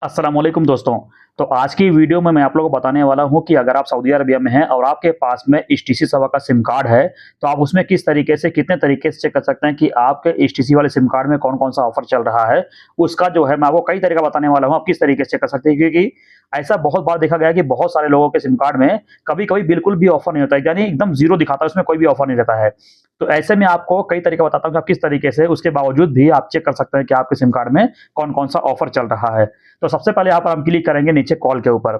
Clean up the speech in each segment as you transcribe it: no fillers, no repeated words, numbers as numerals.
अस्सलाम वालेकुम दोस्तों। तो आज की वीडियो में मैं आप लोगों को बताने वाला हूं कि अगर आप सऊदी अरबिया में हैं और आपके पास में एचटीसी सेवा का सिम कार्ड है, तो आप उसमें किस तरीके से कितने तरीके से चेक कर सकते हैं कि आपके एचटीसी वाले सिम कार्ड में कौन-कौन सा ऑफर चल रहा है। उसका जो है मैं आपको कई तरीका बताने वाला हूं, आप किस तरीके से चेक कर सकते हैं, क्योंकि ऐसा बहुत बार देखा गया है कि बहुत सारे लोगों के सिम कार्ड में कभी-कभी बिल्कुल भी ऑफर नहीं होता है, यानी एकदम ज़ीरो दिखाता है, उसमें कोई भी ऑफर नहीं रहता है। तो ऐसे में आपको कई तरीका बताता हूँ कि आप किस तरीके से उसके बावजूद भी आप चेक कर सकते हैं कि आपके सिम कार्ड में कौन-कौन सा ऑफर चल रहा है। तो सबसे पहले यहाँ पर हम क्लिक करेंगे नीचे कॉल के ऊपर।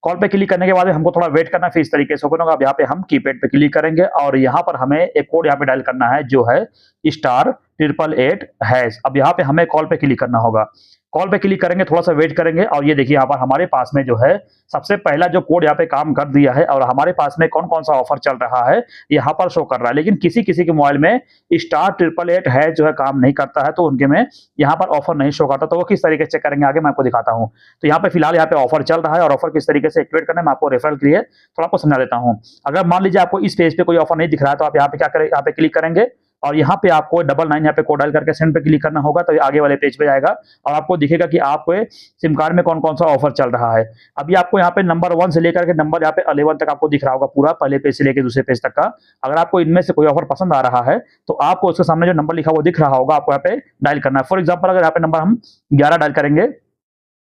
कॉल पे क्लिक करने के बाद हमको थोड़ा वेट करना है, फिर इस तरीके से ओपन होगा। अब यहाँ पे हम कीपैड पे क्लिक करेंगे और यहाँ पर हमें एक कोड यहाँ पे डायल करना है जो है स्टार ट्रिपल एट हैश। अब यहाँ पे हमें कॉल पे क्लिक करना होगा। कॉल पे क्लिक करेंगे, थोड़ा सा वेट करेंगे और ये देखिए यहाँ पर हमारे पास में जो है सबसे पहला जो कोड यहाँ पे काम कर दिया है और हमारे पास में कौन कौन सा ऑफर चल रहा है यहाँ पर शो कर रहा है। लेकिन किसी किसी के मोबाइल में स्टार ट्रिपल एट हैश जो है काम नहीं करता है, तो उनके में यहाँ पर ऑफर नहीं शो करता। तो वो किस तरीके से चेक करेंगे आगे मैं आपको दिखाता हूँ। तो यहाँ पे फिलहाल यहाँ पे ऑफर चल रहा है और ऑफर किस तरीके से एक्टिवेट करना है मैं आपको रेफरल के लिए थोड़ा आपको समझा देता हूँ। अगर मान लीजिए आपको इस पेज पे कोई ऑफर नहीं दिख रहा है, तो आप यहाँ पे क्या करें, यहाँ पे क्लिक करेंगे और यहाँ पे आपको 99 यहाँ पे कोड डायल करके सेंड पे क्लिक करना होगा। तो आगे वाले पेज पे जाएगा और आपको दिखेगा कि आपको सिम कार्ड में कौन कौन सा ऑफर चल रहा है। अभी आपको यहाँ पे नंबर 1 से लेकर के नंबर यहाँ पे 11 तक आपको दिख रहा होगा, पूरा पहले पेज से लेकर दूसरे पेज तक का। अगर आपको इनमें से कोई ऑफर पसंद आ रहा है तो आपको उसके सामने जो नंबर लिखा हुआ दिख रहा होगा, आपको यहाँ पे डायल करना है। फॉर एग्जाम्पल अगर यहाँ पे नंबर हम 11 डायल करेंगे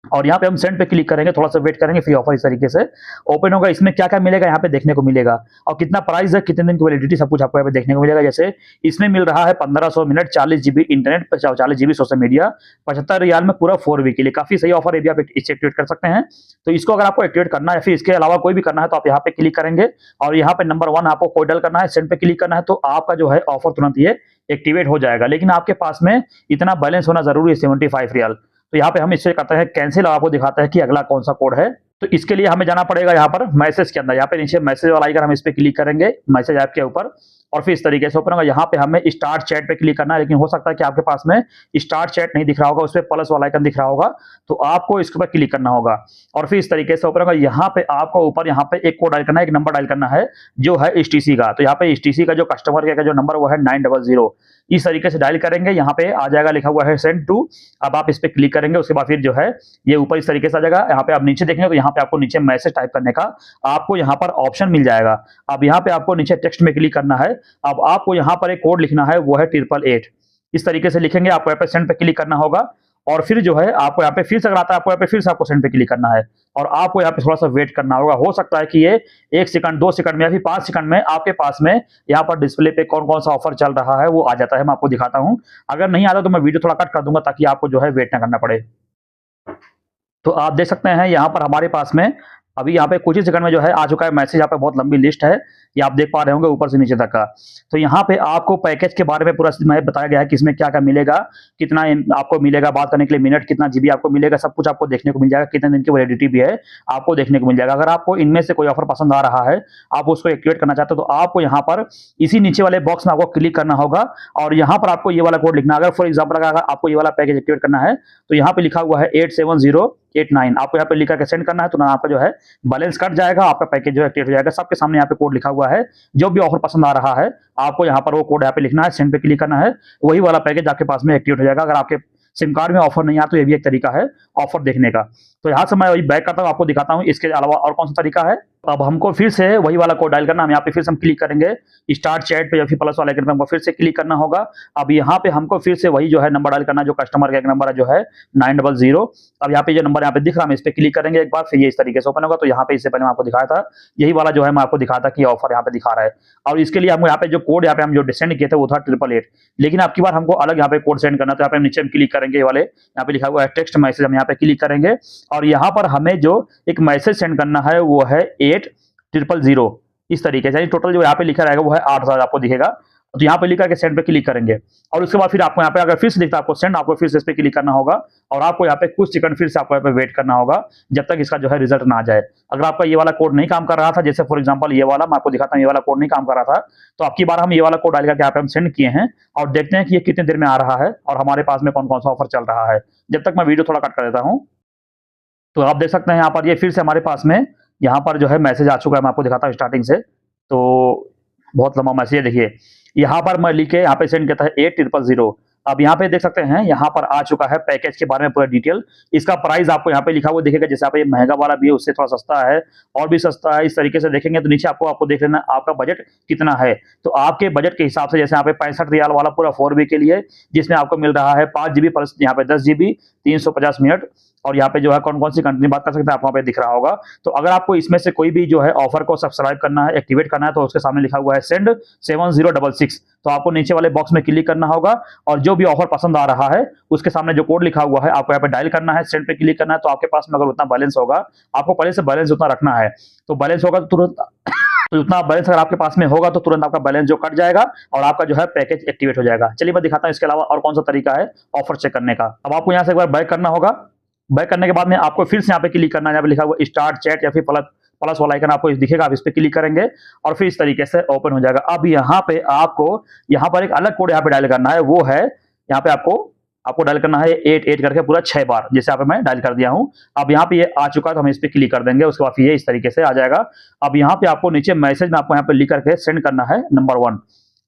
और यहाँ पे हम सेंड पे क्लिक करेंगे, थोड़ा सा वेट करेंगे, फिर ऑफर इस तरीके से ओपन होगा। इसमें क्या-क्या मिलेगा यहाँ पे देखने को मिलेगा और कितना प्राइस है, कितने दिन की वैलिडिटी, सब कुछ आपको यहाँ पे देखने को मिलेगा। जैसे इसमें मिल रहा है 1500 minute, 40 GB internet, 40 GB social media, 75 रियाल में पूरा 4 वीक के लिए। काफी सही ऑफर है, भी आप इसे एक्टिवेट कर सकते हैं। तो इसको अगर आपको एक्टिवेट करना है, फिर इसके अलावा कोई भी करना है, तो आप यहाँ पे क्लिक करेंगे और यहाँ पे नंबर 1 आपको कोड डायल करना है, सेंड पे क्लिक करना है, तो आपका जो है ऑफर तुरंत ये एक्टिवेट हो जाएगा। लेकिन आपके पास में इतना बैलेंस होना जरूरी है, 75 रियाल। तो यहाँ पे हम इससे करते हैं कैंसिल और आपको दिखाता है कि अगला कौन सा कोड है। तो इसके लिए हमें जाना पड़ेगा यहाँ पर मैसेज के अंदर, यहाँ पे नीचे मैसेज वाला आइकन, हम इस पे क्लिक करेंगे मैसेज ऐप के ऊपर और फिर इस तरीके से ओपन होगा। यहाँ पे हमें स्टार्ट चैट पे क्लिक करना है, लेकिन हो सकता है कि आपके पास में स्टार्ट चैट नहीं दिख रहा होगा, उस पर प्लस वाला आइकन दिख रहा होगा, तो आपको इसके ऊपर क्लिक करना होगा और फिर इस तरीके से ओपन होगा। यहाँ पे आपको ऊपर यहाँ पे एक कोड डायल करना है, एक नंबर डायल करना है जो है एचटीसी का। तो यहाँ पे एचटीसी का जो कस्टमर केयर का जो नंबर वो है 900। इस तरीके से डायल करेंगे, यहाँ पे आ जाएगा लिखा हुआ है सेंड टू। अब आप इस पे क्लिक करेंगे, उसके बाद फिर जो है ये ऊपर इस तरीके से आ जाएगा। यहाँ पे आप नीचे देखेंगे तो यहाँ पे आपको नीचे मैसेज टाइप करने का आपको यहाँ पर ऑप्शन मिल जाएगा। अब यहाँ पे आपको नीचे टेक्स्ट में क्लिक करना है। अब आपको यहाँ पर एक कोड लिखना है, वो है 888। इस तरीके से लिखेंगे, आपको यहाँ पे सेंड पे क्लिक करना होगा और फिर जो है आपको यहाँ पे फिर से अगर आता है, आपको यहाँ पे फिर से आपको सेंड पे क्लिक करना है और आपको यहाँ पे थोड़ा सा वेट करना होगा। हो सकता है कि ये 1 सेकंड, 2 सेकंड में या फिर 5 सेकंड में आपके पास में यहाँ पर डिस्प्ले पे कौन कौन सा ऑफर चल रहा है वो आ जाता है। मैं आपको दिखाता हूँ। अगर नहीं आता तो मैं वीडियो थोड़ा कट कर दूंगा ताकि आपको जो है वेट ना करना पड़े। तो आप देख सकते हैं यहाँ पर हमारे पास में अभी यहाँ पे कुछ ही सेकंड में जो है आ चुका है मैसेज। यहाँ पे बहुत लंबी लिस्ट है, ये आप देख पा रहे होंगे ऊपर से नीचे तक का। तो यहाँ पे आपको पैकेज के बारे में पूरा मैं बताया गया है कि इसमें क्या क्या मिलेगा, कितना आपको मिलेगा बात करने के लिए मिनट, कितना जीबी आपको मिलेगा, सब कुछ आपको देखने को मिल जाएगा, कितने दिन की वैलिडिटी भी है आपको देखने को मिल जाएगा। अगर आपको इनमें से कोई ऑफर पसंद आ रहा है, आप उसको एक्टिवेट करना चाहते हो, तो आपको यहाँ पर इसी नीचे वाले बॉक्स में आपको क्लिक करना होगा और यहाँ पर आपको ये वाला कोड लिखना है। अगर फॉर एग्जाम्पल अगर आपको ये वाला पैकेज एक्टिवेट करना है तो यहाँ पे लिखा हुआ है 87089, आपको यहाँ पे लिखा के सेंड करना है, तो ना आपका जो है बैलेंस कट जाएगा, आपका पैकेज जो है एक्टिवेट हो जाएगा। सबके सामने यहाँ पे कोड लिखा हुआ है, जो भी ऑफर पसंद आ रहा है आपको यहाँ पर वो कोड यहाँ पे लिखना है, सेंड पे क्लिक करना है, वही वाला पैकेज आपके पास में एक्टिवेट हो जाएगा। अगर आपके सिम कार्ड में ऑफर नहीं आता तो ये भी एक तरीका है ऑफर देखने का। तो यहाँ से मैं वही बैक करता हूँ, आपको दिखाता हूँ इसके अलावा और कौन सा तरीका है। अब हमको फिर से वही वाला कोड डायल करना, हम यहाँ पे फिर से हम क्लिक करेंगे स्टार्ट चैट पे या फिर प्लस वाले आइकन पे हमको फिर से क्लिक करना होगा। अब यहाँ पे हमको फिर से वही जो है नंबर डायल करना, जो कस्टमर का एक नंबर है जो है 900। अब यहाँ पे जो नंबर यहाँ पे दिख रहा है, हम इस पे क्लिक करेंगे एक बार, फिर ये इस तरीके से ओपन होगा। तो यहाँ पे इससे पहले मैं आपको दिखाया था, यही वाला जो है मैं आपको दिखाया था कि ऑफर यहाँ पे दिखा रहा है। और इसके लिए हम यहाँ पे जो कोड यहाँ पे हम जो सेंड किए थे वो था 888, लेकिन आपकी बार हमको अलग यहाँ पे कोड सेंड करना। तो यहाँ पे हम नीचे में क्लिक करेंगे, वाले यहाँ पे लिखा हुआ है टेक्स्ट मैसेज, हम यहाँ पे क्लिक करेंगे और यहाँ पर हमें जो एक मैसेज सेंड करना है वो है 8000। इस तरीके से टोटल जो यहाँ पे लिखा रहेगा वो है 8000 आपको दिखेगा। तो यहाँ पे लिखा के सेंड पे क्लिक करेंगे और उसके बाद फिर आपको यहाँ पे अगर फिर से दिखता है आपको सेंड, आपको फिर से इस पे क्लिक करना होगा और आपको यहाँ पे कुछ सेकंड फिर से आपको यहाँ पे वेट करना होगा जब तक इसका जो है रिजल्ट ना आ जाए। अगर आपका ये वाला कोड नहीं काम कर रहा था, जैसे फॉर एग्जांपल ये वाला मैं आपको दिखाता हूँ, ये वाला कोड नहीं काम कर रहा था, तो आपकी बार हम ये वाला कोड डाल करके यहाँ पे हम सेंड किए हैं और देखते हैं कि ये कितने देर में आ रहा है और हमारे पास में कौन कौन सा ऑफर चल रहा है। जब तक मैं वीडियो थोड़ा कट कर देता हूँ। तो आप देख सकते हैं यहाँ पर ये फिर से हमारे पास में यहाँ पर जो है मैसेज आ चुका है, मैं आपको दिखाता हूँ स्टार्टिंग से। तो बहुत लंबा मैसेज है, देखिए यहाँ पर मैं लिखे यहाँ पे सेंड किया था 8000। अब यहाँ पे देख सकते हैं, यहाँ पर आ चुका है पैकेज के बारे में पूरा डिटेल। इसका प्राइस आपको यहाँ पे लिखा हुआ दिखेगा, जैसे आप ये महंगा वाला भी है उससे थोड़ा सस्ता है और भी सस्ता है। इस तरीके से देखेंगे तो नीचे आपको देख लेना आपका बजट कितना है। तो आपके बजट के हिसाब से जैसे यहाँ पे 65 रियाल वाला पूरा 4 के लिए, जिसमें आपको मिल रहा है 5 GB प्लस यहाँ पे 10 GB 350 मिनट, और यहाँ पे जो है कौन कौन सी कंपनी बात कर सकते हैं आपको वहाँ पे दिख रहा होगा। तो अगर आपको इसमें से कोई भी जो है ऑफर को सब्सक्राइब करना है, एक्टिवेट करना है, तो उसके सामने लिखा हुआ है सेंड 7066, तो आपको नीचे वाले बॉक्स में क्लिक करना होगा और जो भी ऑफर पसंद आ रहा है उसके सामने जो कोड लिखा हुआ है आपको यहाँ पे डायल करना है, सेंड पे क्लिक करना है। तो आपके पास में अगर उतना बैलेंस होगा, आपको पहले से बैलेंस उतना रखना है, तो बैलेंस होगा तो तुरंत तो उतना बैलेंस अगर आपके पास में होगा तो तुरंत आपका बैलेंस जो कट जाएगा और आपका जो है पैकेज एक्टिवेट हो जाएगा। चलिए मैं दिखाता हूं इसके अलावा और कौन सा तरीका है ऑफर चेक करने का। अब आपको यहाँ से एक बार बैक करना होगा। बैक करने के बाद में आपको फिर से यहाँ पे क्लिक करना है, यहाँ पे लिखा हुआ स्टार्ट चैट या फिर प्लस वाला आइकन आपको दिखेगा, आप इस पे क्लिक करेंगे और फिर इस तरीके से ओपन हो जाएगा। अब यहाँ पे आपको यहाँ पर एक अलग कोड यहाँ पे डायल करना है, वो है यहाँ पे आपको डायल करना है 88 करके पूरा 6 बार, जैसे यहाँ पे मैं डायल कर दिया हूँ। अब यहाँ पे ये आ चुका है तो हम इस पे क्लिक कर देंगे, उसके बाद फिर ये इस तरीके से आ जाएगा। अब यहाँ पे आपको नीचे मैसेज में आपको यहाँ पे लिख करके सेंड करना है नंबर 1,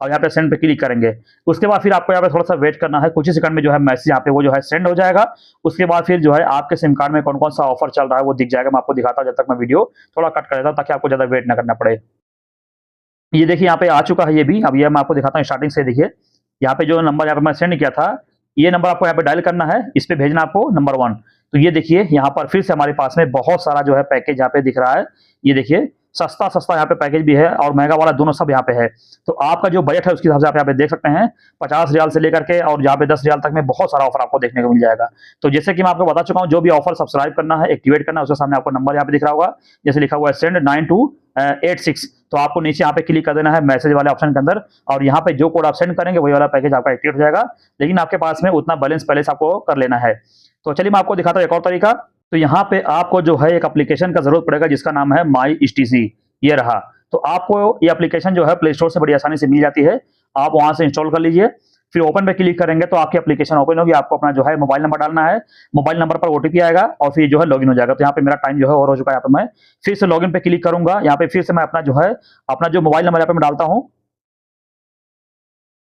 और यहाँ पे सेंड पे क्लिक करेंगे। उसके बाद फिर आपको यहाँ पे थोड़ा सा वेट करना है, कुछ ही सेकंड में जो है मैसेज यहाँ पे वो जो है सेंड हो जाएगा। उसके बाद फिर जो है आपके सिम कार्ड में कौन कौन सा ऑफर चल रहा है वो दिख जाएगा। मैं आपको दिखाता हूँ, जब तक मैं वीडियो थोड़ा कट कर देता हूँ ताकि आपको ज्यादा वेट ना करना पड़े। ये देखिए यहाँ पे आ चुका है ये भी। अब ये मैं आपको दिखाता हूँ स्टार्टिंग से। देखिए यहाँ पे जो नंबर यहाँ पे मैं सेंड किया था, ये नंबर आपको यहाँ पे डायल करना है, इस पे भेजना आपको नंबर 1। तो ये देखिए यहाँ पर फिर से हमारे पास में बहुत सारा जो है पैकेज यहाँ पे दिख रहा है। ये देखिए सस्ता यहाँ पे पैकेज भी है और महंगा वाला दोनों सब यहाँ पे है। तो आपका जो बजट है उसके हिसाब से आप यहाँ पे देख सकते हैं 50 रियाल से लेकर के और यहाँ पे 10 रियाल तक में बहुत सारा ऑफर आपको देखने को मिल जाएगा। तो जैसे कि मैं आपको बता चुका हूँ, जो भी ऑफर सब्सक्राइब करना है, एक्टिवेट करना है, उसके सामने आपको नंबर यहाँ पे दिख रहा होगा, जैसे लिखा हुआ है सेंड 9286। तो आपको नीचे यहाँ पे क्लिक कर देना है मैसेज वाले ऑप्शन के अंदर, और यहाँ पे जो कोड आप सेंड करेंगे वही वाला पैकेज आपका एक्टिवेट हो जाएगा। लेकिन आपके पास में उतना बैलेंस पहले से आपको कर लेना है। तो चलिए मैं आपको दिखाता हूँ एक और तरीका। तो यहाँ पे आपको जो है एक एप्लीकेशन का जरूरत पड़ेगा जिसका नाम है माई HTC। ये रहा। तो आपको ये एप्लीकेशन जो है प्ले स्टोर से बड़ी आसानी से मिल जाती है, आप वहां से इंस्टॉल कर लीजिए। फिर ओपन पे क्लिक करेंगे तो आपकी एप्लीकेशन ओपन होगी। आपको अपना जो है मोबाइल नंबर डालना है, मोबाइल नंबर पर OTP आएगा और फिर जो है लॉगिन हो जाएगा। तो यहाँ पे मेरा टाइम जो है और हो चुका है। यहाँ पे मैं फिर से लॉगिन पे क्लिक करूंगा। यहाँ पे फिर से मैं अपना जो मोबाइल नंबर यहाँ पे मैं डालता हूँ।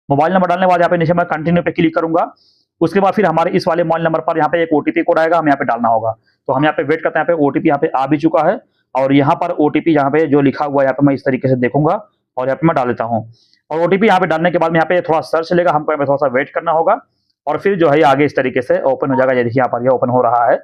मोबाइल नंबर डालने के बाद यहाँ पे नीचे मैं कंटिन्यू पे क्लिक करूंगा। उसके बाद फिर हमारे इस वाले मोबाइल नंबर पर यहाँ पे एक OTP कोड आएगा, हम यहाँ पे डालना होगा। तो हम यहाँ पे वेट करते हैं। यहाँ पे OTP यहाँ पे आ भी चुका है और यहाँ पर OTP यहाँ पे जो लिखा हुआ है यहाँ पे मैं इस तरीके से देखूंगा और यहाँ पे मैं डाल देता हूँ। और OTP यहाँ पे डालने के बाद में यहाँ पे थोड़ा सर्च लेगा, हमको यहाँ पे थोड़ा सा वेट करना होगा और फिर जो है आगे इस तरीके से ओपन हो जाएगा। ये देखिए यहाँ पर ये ओपन हो रहा है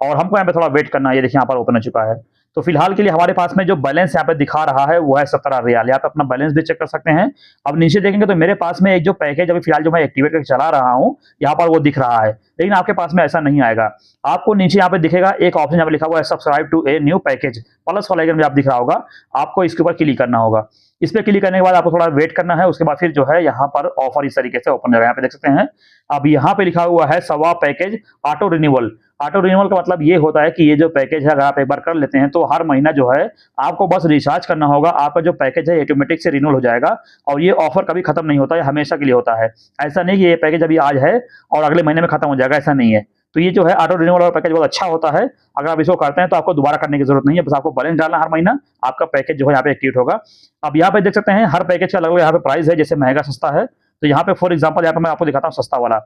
और हमको यहाँ पे थोड़ा वेट करना है। ये देखिए यहाँ पर ओपन हो चुका है। तो फिलहाल के लिए हमारे पास में जो बैलेंस यहाँ पे दिखा रहा है वो है 17 रियाल। यहाँ पे अपना बैलेंस भी चेक कर सकते हैं। अब नीचे देखेंगे तो मेरे पास में एक जो पैकेज अभी फिलहाल जो मैं एक्टिवेट करके चला रहा हूँ यहाँ पर वो दिख रहा है, लेकिन आपके पास में ऐसा नहीं आएगा। आपको नीचे यहाँ पे दिखेगा एक ऑप्शन यहाँ पे लिखा हुआ है subscribe to a new package, plus वाला आइकन भी आप दिख रहा होगा। आपको इसके ऊपर क्लिक करना होगा। इस पे क्लिक करने के बाद आपको थोड़ा वेट करना है। उसके बाद फिर जो है यहाँ पर ऑफर इस तरीके से ओपन हो जाएगा। यहाँ पे देख सकते हैं। अब यहाँ पे लिखा हुआ है सवा package auto renewal. Auto renewal का मतलब ये होता है कि ये जो पैकेज है अगर आप एक बार कर लेते हैं तो हर महीना जो है आपको बस रिचार्ज करना होगा, आपका जो पैकेज है ऑटोमेटिक से रिन्यूअल हो जाएगा और ये ऑफर कभी खत्म नहीं होता है, हमेशा के लिए होता है। ऐसा नहीं कि ये पैकेज अभी आज है और अगले महीने में खत्म हो जाएगा, ऐसा नहीं है। तो ये जो है ऑटो रिन्यूअल वाला पैकेज बहुत अच्छा होता है। अगर आप इसको करते हैं तो आपको दोबारा करने की जरूरत नहीं है, बस आपको बैलेंस डालना हर महीना, आपका पैकेज जो है यहाँ पे एक्टिवेट होगा। अब यहाँ पे देख सकते हैं हर पैकेज का अलग अलग यहाँ पे प्राइस है, जैसे महंगा सस्ता है। तो यहाँ पे फॉर एग्जांपल यहाँ पे मैं आपको दिखाता हूँ सस्ता वाला।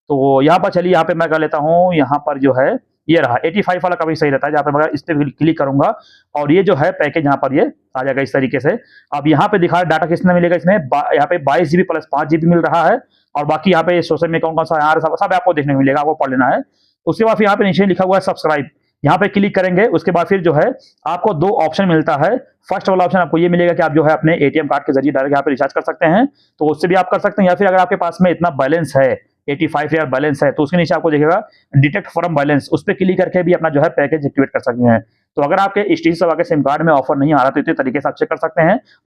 तो यहाँ पर चलिए यहाँ पे मैं कर लेता हूँ, यहाँ पर जो है ये रहा 85 वाला काफी सही रहता है। जहाँ पे मैं इस पे क्लिक करूंगा और ये जो है पैकेज यहाँ पर ये आ जाएगा इस तरीके से। अब यहाँ पे दिखा डाटा कितना मिलेगा इसमें, यहाँ पे 22 GB प्लस 5 GB मिल रहा है और बाकी यहाँ पे सोशल में कौन कौन सा यहाँ सब आपको देखने को मिलेगा, आपको पढ़ लेना है। उसके बाद फिर यहाँ पे नीचे लिखा हुआ है सब्सक्राइब, यहाँ पे क्लिक करेंगे। उसके बाद फिर जो है आपको 2 ऑप्शन मिलता है। फर्स्ट वाला ऑप्शन आपको ये मिलेगा कि आप जो है अपने ATM कार्ड के जरिए डायरेक्ट यहाँ पे रिचार्ज कर सकते हैं, तो उससे भी आप कर सकते हैं। या फिर अगर आपके पास में इतना बैलेंस है 85 रियाल बैलेंस है तो उसके नीचे आपको दिखेगा डिटेक्ट फ्रॉम बैलेंस, उस पर क्लिक करके भी अपना जो है पैकेज एक्टिवेट कर सकते हैं। तो अगर आपके HTC के सिम कार्ड में ऑफर नहीं आ रहा तो इतने तरीके से आप चेक कर सकते हैं।